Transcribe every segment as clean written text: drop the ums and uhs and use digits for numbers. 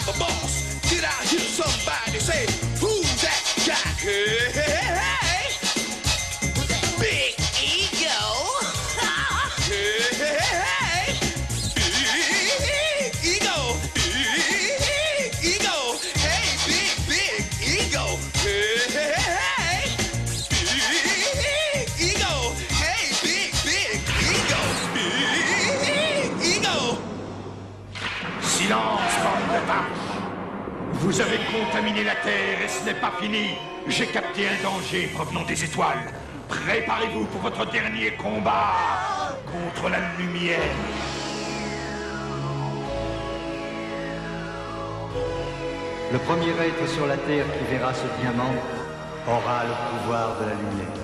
the boss. Did I hear somebody say, who's that guy? Hey, hey, hey. Big ego. Hey, hey, hey. Ego. Ego. Hey, big ego. Hey, hey, hey. Ego. Hey, big ego. Ego. Silence, bande de vaches. Vous avez contaminé la Terre et ce n'est pas fini. J'ai capté un danger provenant des étoiles. Préparez-vous pour votre dernier combat contre la lumière. Le premier être sur la Terre qui verra ce diamant aura le pouvoir de la lumière.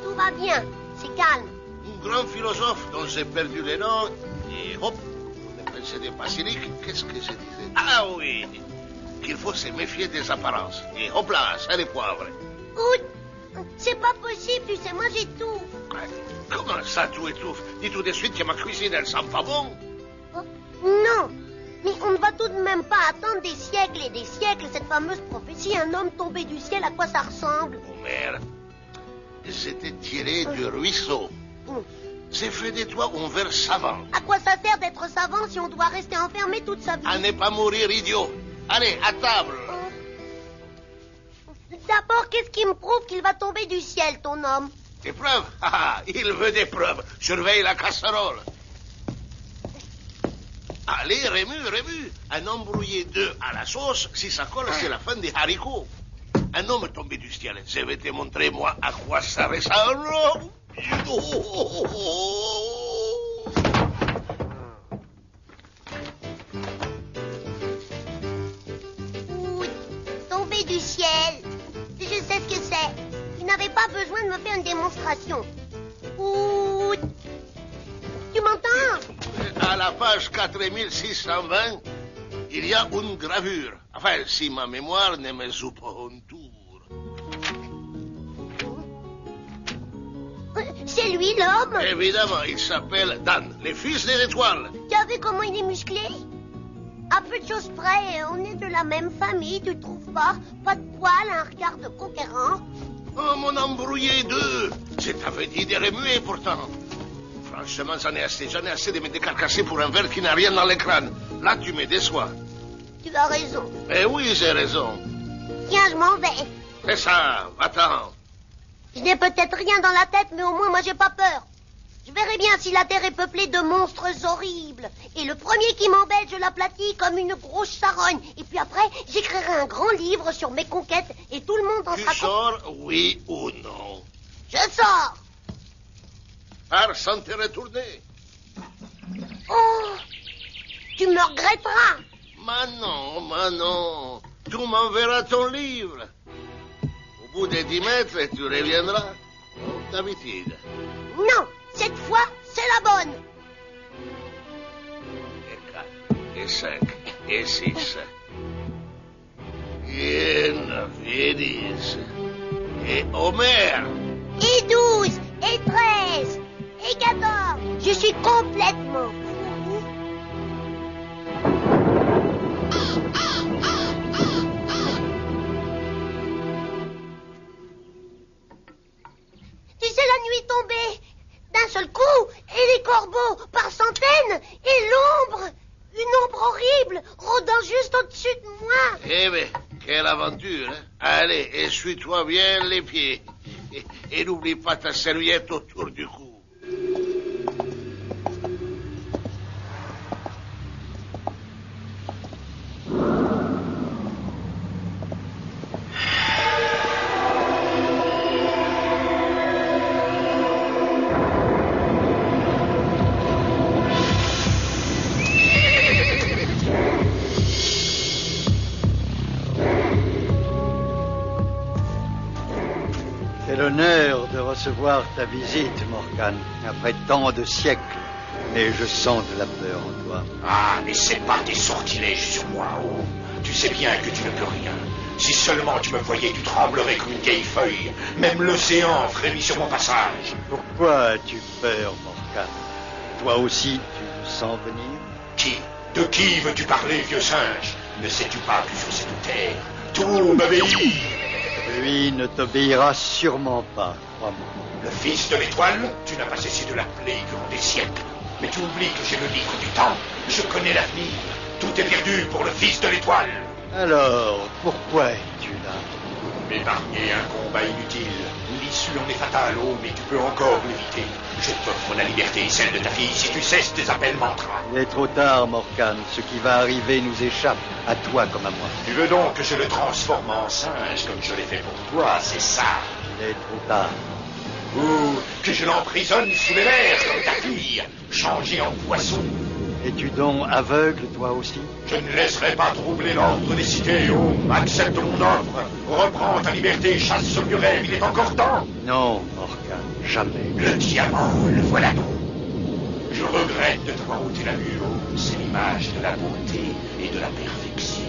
Tout va bien, c'est calme. Un grand philosophe dont j'ai perdu le nom, et hop, le prince de basilic, qu'est-ce que je disais? Ah oui, qu'il faut se méfier des apparences. Et hop là, ça les poivres. Ouh, c'est pas possible, tu sais, moi j'étouffe. Comment ça, tu étouffes? Dis tout de suite que ma cuisine, elle sent pas bon. Oh, non, mais on ne va tout de même pas attendre des siècles et des siècles cette fameuse prophétie, un homme tombé du ciel, à quoi ça ressemble? Oh merde, c'était tiré du ruisseau. C'est fait de toi un ver savant. À quoi ça sert d'être savant si on doit rester enfermé toute sa vie? À ne pas mourir idiot. Allez, à table. D'abord, qu'est-ce qui me prouve qu'il va tomber du ciel, ton homme? Des preuves? Ah, il veut des preuves. Surveille la casserole. Allez, remue. Un homme brouillé d'œufs à la sauce, si ça colle, c'est la fin des haricots. Un homme tombé du ciel. Je vais te montrer, moi, à quoi ça ressemble. Oui, tomber du ciel. Je sais ce que c'est. Tu n'avais pas besoin de me faire une démonstration. Ouh. Tu m'entends? À la page 4620, il y a une gravure. Enfin, si ma mémoire ne me joue pas un tour. C'est lui, l'homme? Évidemment, il s'appelle Dan, le fils des étoiles. Tu as vu comment il est musclé? À peu de choses près, on est de la même famille, tu trouves pas? Pas de poils, un regard de conquérant. Oh, mon embrouillé d'œufs. Je t'avais dit de remuer, pourtant. Franchement, j'en ai assez de me décarcasser pour un verre qui n'a rien dans l'écran. Là, tu me déçois. Tu as raison. Eh oui, j'ai raison. Tiens, je m'en vais. C'est ça, va-t'en. Je n'ai peut-être rien dans la tête, mais au moins, moi, j'ai pas peur. Je verrai bien si la Terre est peuplée de monstres horribles. Et le premier qui m'embête, je l'aplatis comme une grosse charogne. Et puis après, j'écrirai un grand livre sur mes conquêtes et tout le monde en sera... Tu sors, oui ou non? Je sors. Pars sans te retourner. Oh, tu me regretteras. Manon, tu m'enverras ton livre. Au bout de 10 mètres, tu reviendras. Comme d'habitude. Non, cette fois, c'est la bonne. Et 4, et 5, et 6. Et 9, et 10. Et Homer. Et 12, et 13, et 14. Je suis complètement fou. Tu sais, la nuit tombée, d'un seul coup, et les corbeaux par centaines, et l'ombre, une ombre horrible, rôdant juste au-dessus de moi. Eh bien, quelle aventure, hein? Allez, essuie-toi bien les pieds. Et n'oublie pas ta serviette autour du cou. recevoir ta visite, Morgan, après tant de siècles. Mais je sens de la peur en toi. Ah, mais c'est pas tes sortilèges sur moi, oh. Tu sais bien que tu ne peux rien. Si seulement tu me voyais, tu tremblerais comme une vieille feuille. Même l'océan frémit sur mon passage. Pourquoi as-tu peur, Morgan? Toi aussi, tu me sens venir? Qui? De qui veux-tu parler, vieux singe? Ne sais-tu pas que sur cette terre, tout m'obéit? Lui ne t'obéira sûrement pas, crois-moi. Le fils de l'étoile? Tu n'as pas cessé de l'appeler durant des siècles. Mais tu oublies que j'ai le livre du temps. Je connais l'avenir. Tout est perdu pour le fils de l'étoile. Alors, pourquoi es-tu là? M'épargner un combat inutile. L'issue en est fatale, oh, mais tu peux encore l'éviter. Je t'offre la liberté et celle de ta fille si tu cesses tes appels mantras. Il est trop tard, Morgan. Ce qui va arriver nous échappe, à toi comme à moi. Tu veux donc que je le transforme en singe comme je l'ai fait pour toi, c'est ça? Il est trop tard. Ou que je l'emprisonne sous les mers comme ta fille, changée en poisson. Es-tu donc aveugle, toi aussi? Je ne laisserai pas troubler l'ordre des cités, oh. Accepte mon offre. Reprends ta liberté, chasse ce vieux rêve, il est encore temps. Non, Morgan, jamais. Le diamant, le voilà donc. Je regrette de t'avoir ôté la mue, oh. C'est l'image de la beauté et de la perfection.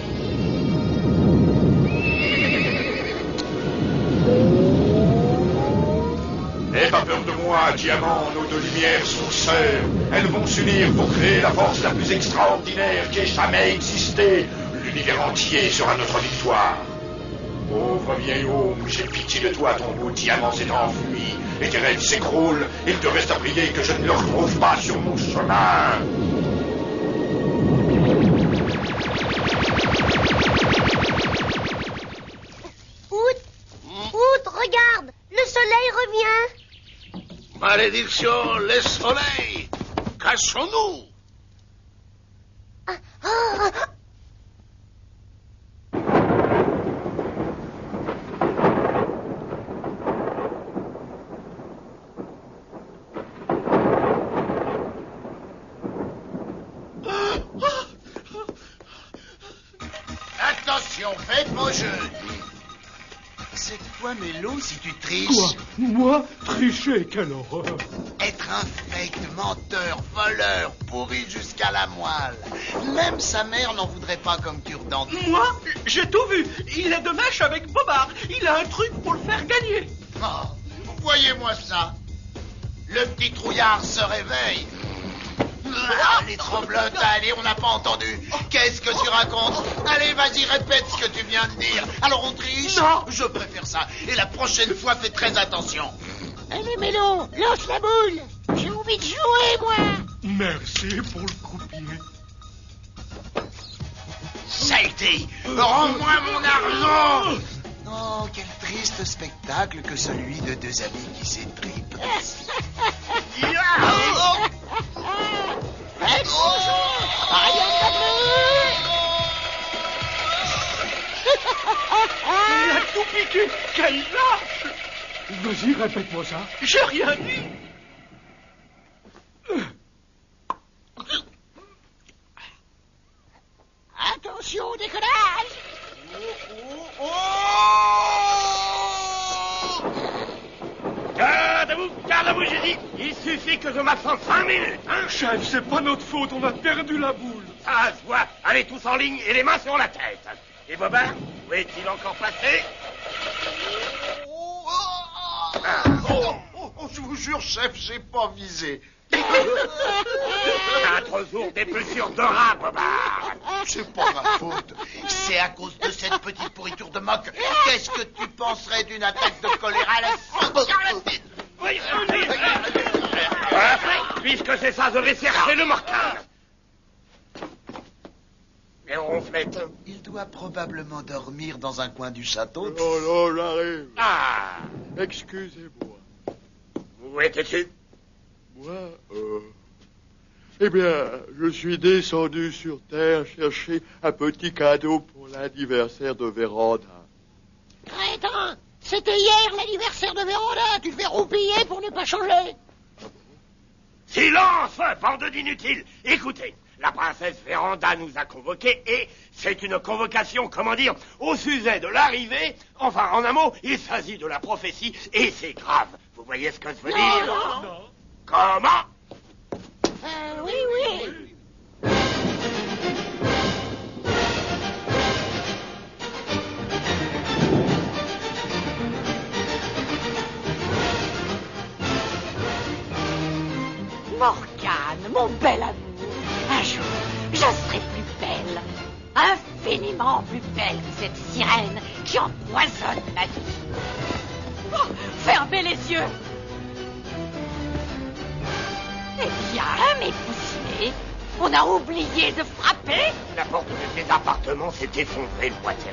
N'aie pas peur de moi, diamant, nos deux lumières sont sœurs. Elles vont s'unir pour créer la force la plus extraordinaire qui ait jamais existé. L'univers entier sera notre victoire. Pauvre vieil homme, j'ai pitié de toi, ton beau diamant s'est enfui, et tes rêves s'écroulent. Il te reste à prier que je ne le retrouve pas sur mon chemin. Out, regarde, le soleil revient. Malédiction, le soleil! Cachons-nous! Attention, faites vos jeux! C'est toi, Mélo, si tu triches. Quoi? Moi? Tricher? Quelle horreur! Être un fake, menteur, voleur, pourri jusqu'à la moelle. Même sa mère n'en voudrait pas comme cure-dent. Moi? J'ai tout vu. Il est de mèche avec Bobard. Il a un truc pour le faire gagner. Oh, voyez-moi ça. Le petit trouillard se réveille. Ah, les tremblotes, allez, on n'a pas entendu. Qu'est-ce que tu racontes? Allez, vas-y, répète ce que tu viens de dire. Alors on triche? Non. Je préfère ça. Et la prochaine fois, fais très attention. Allez, Mélo, lance la boule. J'ai envie de jouer, moi. Merci pour le coup de pied. Saleté, rends-moi mon argent. Oh, quel triste spectacle que celui de deux amis qui s'étripent. Faites bonjour. Rien Il a tout piqué. Quel lâche! Vas-y, répète-moi ça. J'ai rien dit. Attention au décollage. Garde-vous, j'ai dit. Il suffit que je m'absente 5 minutes, hein. Chef, c'est pas notre faute, on a perdu la boule. Ça se voit. Allez tous en ligne et les mains sur la tête. Et Bobin, où est-il encore passé? Je vous jure, chef, j'ai pas visé. 4 jours d'épulsion de rat, Bobard. C'est pas ma faute. C'est à cause de cette petite pourriture de moque. Qu'est-ce que tu penserais d'une attaque de choléra à la scarlatine? Oui. Puisque c'est ça, je vais chercher le Morcan. Et Ronflette? Il doit probablement dormir dans un coin du château. Oh là, j'arrive. Ah. Excusez-moi. Où étais-tu? Moi, eh bien, je suis descendu sur Terre chercher un petit cadeau pour l'anniversaire de Véranda. Crétin, c'était hier l'anniversaire de Véranda. Tu te fais roupiller pour ne pas changer. Silence, bande d'inutiles. Écoutez, la princesse Véranda nous a convoqués et c'est une convocation, comment dire, au sujet de l'arrivée. Enfin, en un mot, il s'agit de la prophétie et c'est grave. Vous voyez ce que je veux dire? Non. Comment? Oui, oui. Morgane, mon bel amour, un jour, je serai plus belle, infiniment plus belle que cette sirène qui empoisonne ma vie. Oh, fermez les yeux. Eh bien, mes poussiniers, on a oublié de frapper. La porte de tes appartements s'est effondrée le moitié.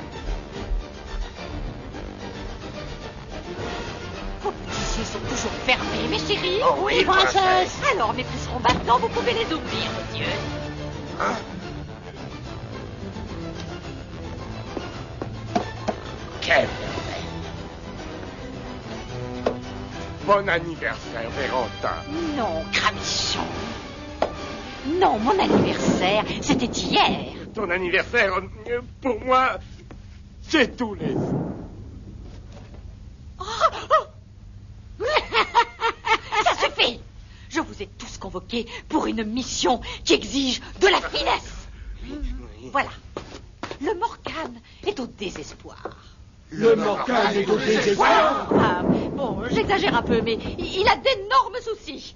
Vos petits yeux sont toujours fermés, mes chéris. Oh oui, princesse. Alors, mes pucerons battants, vous pouvez les ouvrir, monsieur. Hein? Quelle merveille. Bon anniversaire, Vérand'a. Non, Cramichon. Non, mon anniversaire, c'était hier. Ton anniversaire, pour moi, c'est tous les... Ça suffit. Je vous ai tous convoqués pour une mission qui exige de la finesse. Voilà. Le Morgane est au désespoir. Le Morgane est au désespoir. Ah, bon, j'exagère un peu, mais il a d'énormes soucis.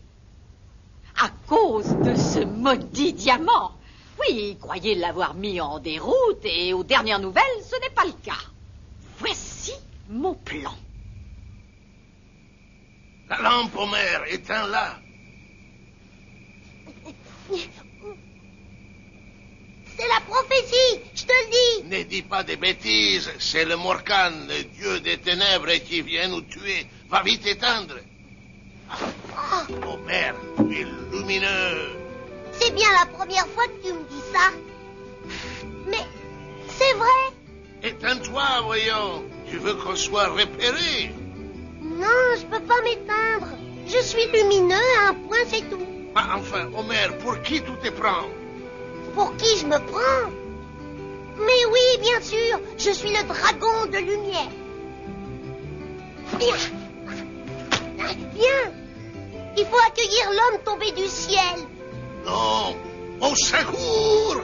À cause de ce maudit diamant. Oui, croyez l'avoir mis en déroute et aux dernières nouvelles, ce n'est pas le cas. Voici mon plan. La lampe, Homer, éteins-la. C'est la prophétie, je te le dis. Ne dis pas des bêtises, c'est le Morgane, le dieu des ténèbres, qui vient nous tuer. Va vite éteindre. Homer, tu es lumineux. C'est bien la première fois que tu me dis ça. Mais c'est vrai. Éteins-toi, voyons. Tu veux qu'on soit repéré? Non, je peux pas m'éteindre. Je suis lumineux à un point, c'est tout. Ah, enfin, Homer, pour qui tout te prend? Pour qui je me prends? Mais oui, bien sûr, je suis le dragon de lumière. Viens. Il faut accueillir l'homme tombé du ciel. Non, au secours!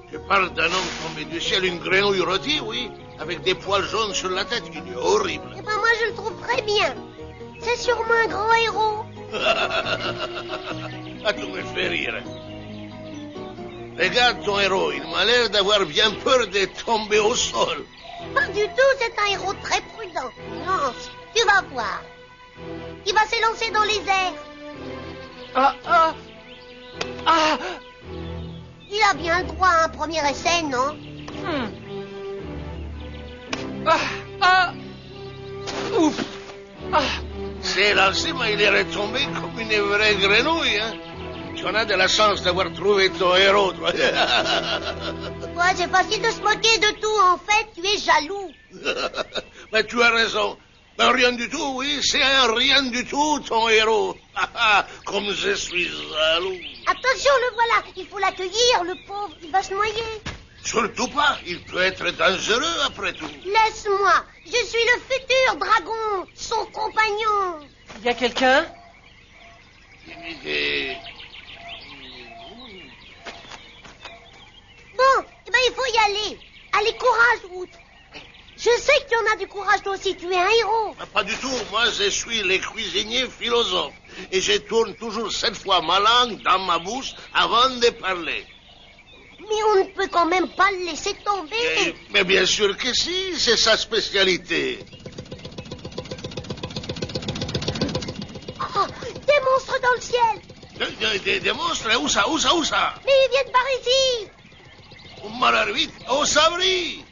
Tu parles d'un homme tombé du ciel, une grenouille rôtie, oui, avec des poils jaunes sur la tête, il est horrible. Eh ben moi, je le trouve très bien. C'est sûrement un grand héros. Ah, tu me fais rire. Regarde ton héros, il m'a l'air d'avoir bien peur de tomber au sol. Pas du tout, c'est un héros très prudent. Non, tu vas voir. Il va s'élancer dans les airs. Il a bien le droit à un premier essai, non? C'est lancé, mais il est retombé comme une vraie grenouille, hein. Tu en as de la chance d'avoir trouvé ton héros, toi. Ouais, c'est facile de se moquer de tout. En fait, tu es jaloux. Mais tu as raison. Ben, rien du tout, oui, c'est un rien du tout, ton héros. Comme je suis jaloux. Attention, le voilà. Il faut l'accueillir, le pauvre. Il va se noyer. Surtout pas, il peut être dangereux après tout. Laisse-moi. Je suis le futur dragon, son compagnon. Il y a quelqu'un? Bon, eh ben, il faut y aller. Allez, courage, Wood. Je sais que tu en as du courage, toi aussi. Tu es un héros. Pas du tout, moi je suis le cuisinier philosophe. Et je tourne toujours 7 fois ma langue dans ma bouche avant de parler. Mais on ne peut quand même pas le laisser tomber. Mais bien sûr que si, c'est sa spécialité. Oh, des monstres dans le ciel. Des monstres, où ça? Mais ils viennent par ici. Maravite, au sabri.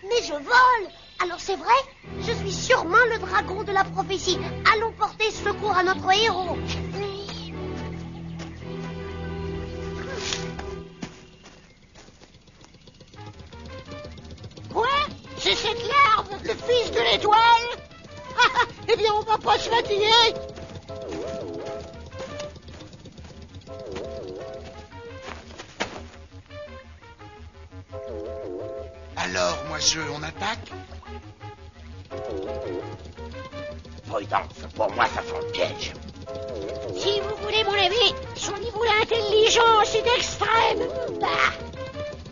Mais je vole. Alors c'est vrai, je suis sûrement le dragon de la prophétie. Allons porter secours à notre héros. Quoi? C'est cette larve, le fils de l'étoile? Eh bien, on va pas se fatiguer. Alors, moi, on attaque? Prudence, pour moi, ça sent le piège. Si vous voulez mon avis, son niveau d'intelligence est extrême. Bah.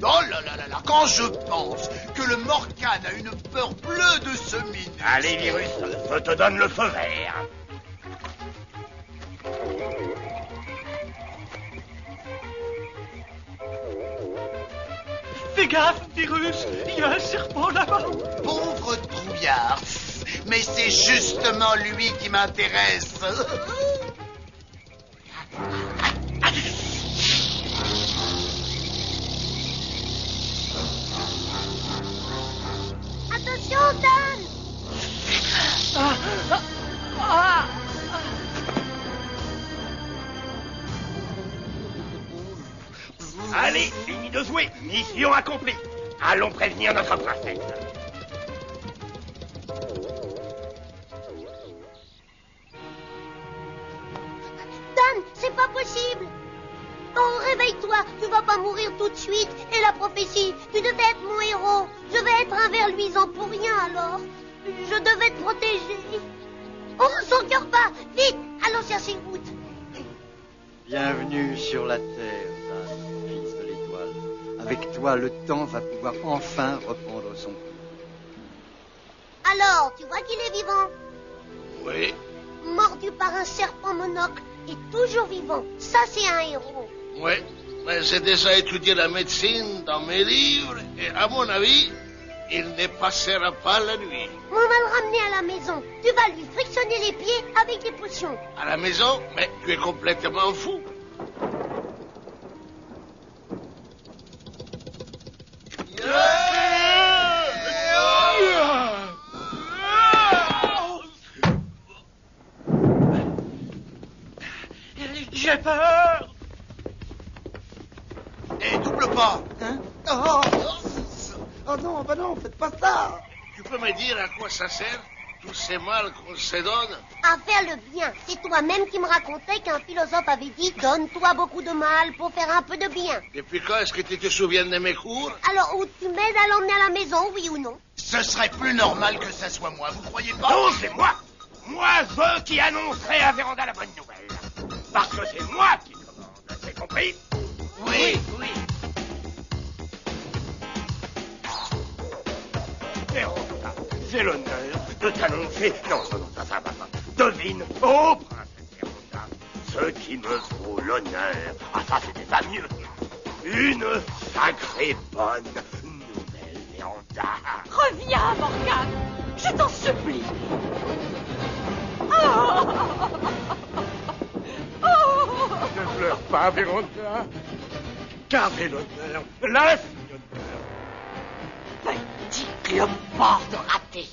Oh là là là là, quand je pense que le Morcane a une peur bleue de ce minus. Allez, Virus, je te donne le feu vert. Fais gaffe, Virus, il y a un serpent là-bas. Pauvre trouillard. Mais c'est justement lui qui m'intéresse. Attention, Dan! Allez, fini de jouer. Mission accomplie. Allons prévenir notre princesse. Dan, c'est pas possible! Oh, réveille-toi, tu vas pas mourir tout de suite. Et la prophétie, tu devais être mon héros. Je vais être un ver luisant pour rien alors. Je devais te protéger. Oh, son cœur bat! Vite, allons chercher Wood. Bienvenue sur la Terre, Dan, fils de l'étoile. Avec toi, le temps va pouvoir enfin reprendre son cours. Alors, tu vois qu'il est vivant? Oui. Mordu par un serpent monocle et toujours vivant. Ça, c'est un héros. Oui, mais j'ai déjà étudié la médecine dans mes livres et à mon avis, il ne passera pas la nuit. On va le ramener à la maison. Tu vas lui frictionner les pieds avec des potions. À la maison? Mais tu es complètement fou. J'ai peur. Et double pas. Hein? Oh non, bah non, faites pas ça. Tu peux me dire à quoi ça sert, tous ces mal qu'on se donne? À faire le bien. C'est toi-même qui me racontais qu'un philosophe avait dit « Donne-toi beaucoup de mal pour faire un peu de bien Depuis quand est-ce que tu te souviens de mes cours? ». Alors, ou tu m'aides à l'emmener à la maison, oui ou non? Ce serait plus normal que ça soit moi, vous croyez pas? Non, c'est moi. Moi, je qui annoncerai à Véranda la bonne nouvelle. Parce que c'est moi qui commande, c'est compris? Oui. Véranda, j'ai l'honneur de t'annoncer... Non, ça va pas. Devine, oh, princesse Véranda, ce qui me vaut l'honneur. Ah, ça, c'était pas mieux. Une sacrée bonne nouvelle, Véranda. Reviens, Morgane. Je t'en supplie. Oh. Ne pleure pas, Véranda. Gardez l'honneur, l'insigne honneur. Petit cloporte raté.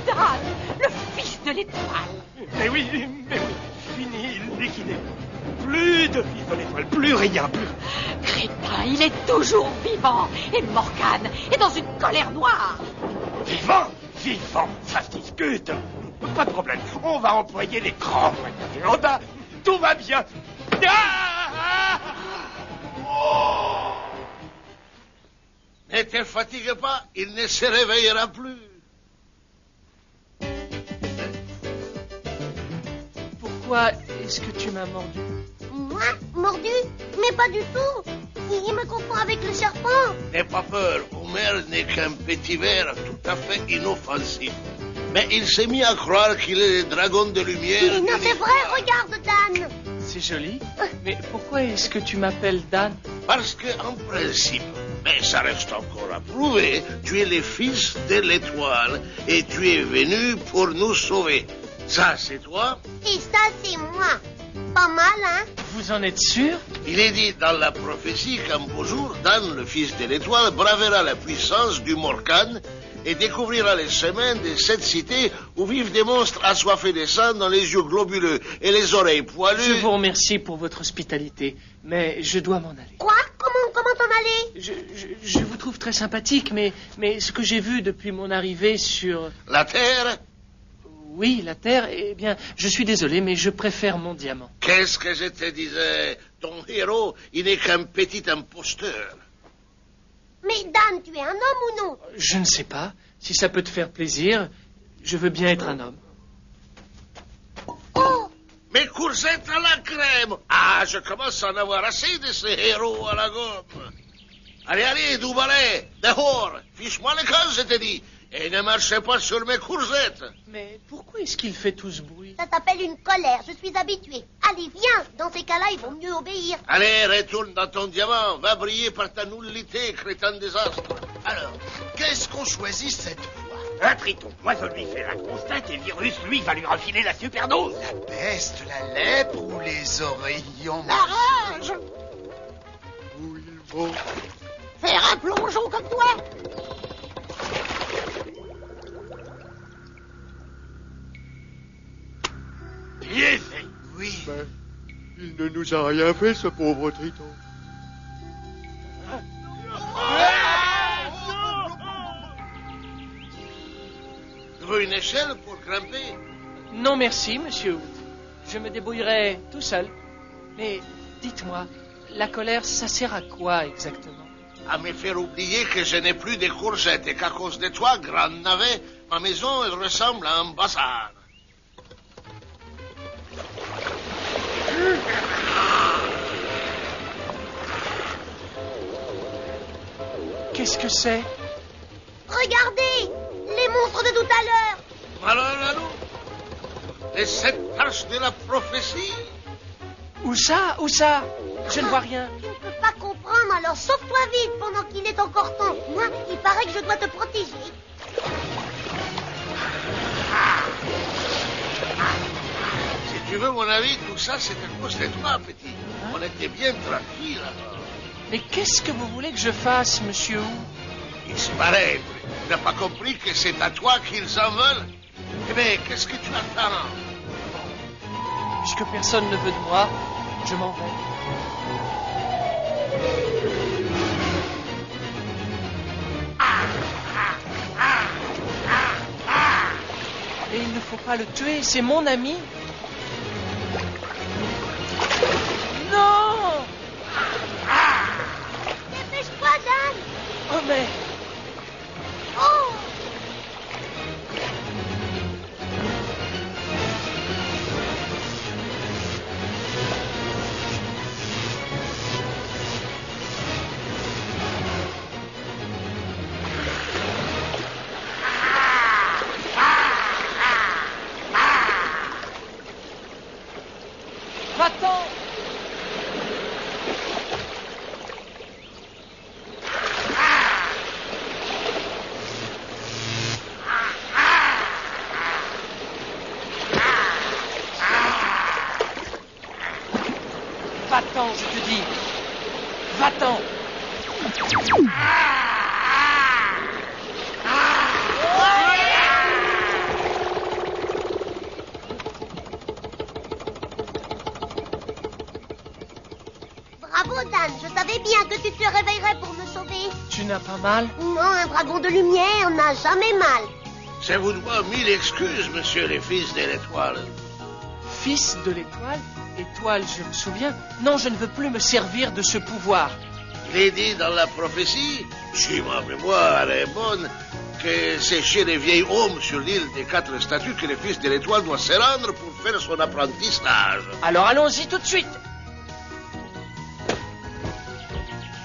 Dan, le fils de l'étoile. Mais oui, fini, liquidé. Plus de fils de l'étoile, plus rien, plus... Crétin, il est toujours vivant. Et Morgane est dans une colère noire. Vivant, ça se discute. Pas de problème, on va employer les grands moyens. Véranda, tout va bien. Ne te fatigue pas, il ne se réveillera plus. Pourquoi est-ce que tu m'as mordu? Moi? Mordu? Mais pas du tout. Il me confond avec le serpent. N'aie pas peur, Homer n'est qu'un petit ver tout à fait inoffensif. Mais il s'est mis à croire qu'il est le dragon de lumière. Non, c'est vrai, regarde, Dan. C'est joli. Mais pourquoi est-ce que tu m'appelles Dan? Parce que, en principe, mais ça reste encore à prouver, tu es le fils de l'étoile et tu es venu pour nous sauver. Ça, c'est toi. Et ça, c'est moi. Pas mal, hein? Vous en êtes sûr? Il est dit dans la prophétie qu'un beau jour, Dan, le fils de l'étoile, bravera la puissance du Morcane et découvrira les chemins de cette cité où vivent des monstres assoiffés de sang dans les yeux globuleux et les oreilles poilues. Je vous remercie pour votre hospitalité, mais je dois m'en aller. Quoi? Comment comment t'en aller? Je vous trouve très sympathique, mais ce que j'ai vu depuis mon arrivée sur... La Terre? Oui, la Terre, eh bien, je suis désolé, mais je préfère mon diamant. Qu'est-ce que je te disais? Ton héros, il n'est qu'un petit imposteur. Mais Dan, tu es un homme ou non? Je ne sais pas. Si ça peut te faire plaisir, je veux bien être un homme. Oh! Mes courgettes à la crème! Ah, je commence à en avoir assez de ces héros à la gomme. Allez, allez, Doubalet, dehors! Fiche-moi le camp, je te dis. Et ne marchez pas sur mes courgettes. Mais pourquoi est-ce qu'il fait tout ce bruit? Ça s'appelle une colère, je suis habitué. Allez, viens, dans ces cas-là, ils vont mieux obéir. Allez, retourne dans ton diamant. Va briller par ta nullité, crétin désastre. Alors, qu'est-ce qu'on choisit cette fois? Un triton. Moi, je lui fais la grosse tête et le virus, lui, va lui refiler la superdose. La peste, la lèpre ou les oreillons? La rage. Où ils vont? Faire un plongeon comme toi. Biaisé. Oui. Ben, il ne nous a rien fait, ce pauvre triton. Tu veux une échelle pour grimper? Non, merci, monsieur Hood. Je me débrouillerai tout seul. Mais dites-moi, la colère, ça sert à quoi exactement? À me faire oublier que je n'ai plus de courgettes et qu'à cause de toi, grand navet, ma maison elle ressemble à un bazar. Qu'est-ce que c'est? Regardez, les monstres de tout à l'heure. Alors, allô? Les 7 taches de la prophétie? Où ça? Où ça? Je ne vois rien. Je ne peux pas comprendre, alors sauve-toi vite pendant qu'il est encore temps. Moi, il paraît que je dois te protéger. Si tu veux mon avis, tout ça c'est à cause de toi, petit. On était bien tranquille alors. Mais qu'est-ce que vous voulez que je fasse, monsieur Hood? Disparaître. Tu n'as pas compris que c'est à toi qu'ils en veulent? Eh bien, qu'est-ce que tu attends? Puisque personne ne veut de moi, je m'en vais. Et il ne faut pas le tuer, c'est mon ami. Non! Dépêche-toi, Dan. Oh mais... Oh! Va-t'en! Va-t'en, je te dis. Va-t'en. Bravo, Dan. Je savais bien que tu te réveillerais pour me sauver. Tu n'as pas mal? Non, un dragon de lumière n'a jamais mal. Je vous dois 1000 excuses, monsieur les fils de l'étoile. Fils de l'étoile? Étoile, je me souviens. Non, je ne veux plus me servir de ce pouvoir. Il est dit dans la prophétie, si ma mémoire est bonne, que c'est chez les vieils hommes sur l'île des 4 statues que le fils de l'étoile doit se rendre pour faire son apprentissage. Alors allons-y tout de suite.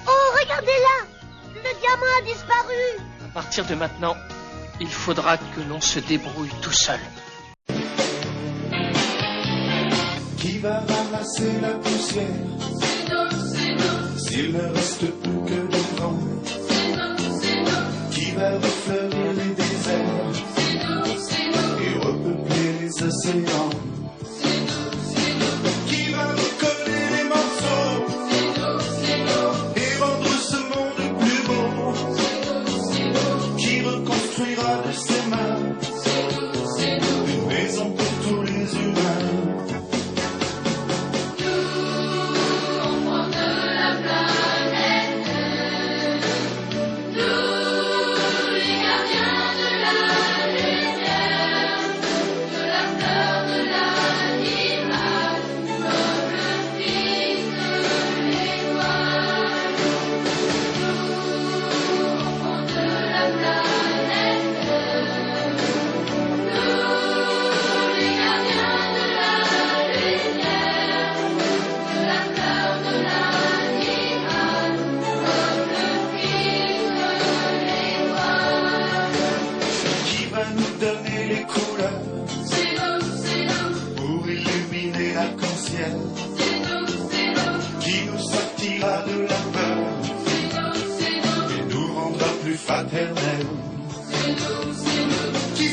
Oh, regardez là. Le diamant a disparu. À partir de maintenant, il faudra que l'on se débrouille tout seul. Qui va ramasser la poussière? C'est nous. S'il ne reste plus que des vents. C'est nous. Qui va refleurir les déserts? C'est nous. Et repeupler les océans? C'est nous. Qui va recoller les morceaux? C'est nous. Et rendre ce monde plus beau? C'est nous. Qui reconstruira de ses mains? C'est nous. Une maison pour tous les humains? Enfants de la planète. paternelle. Qui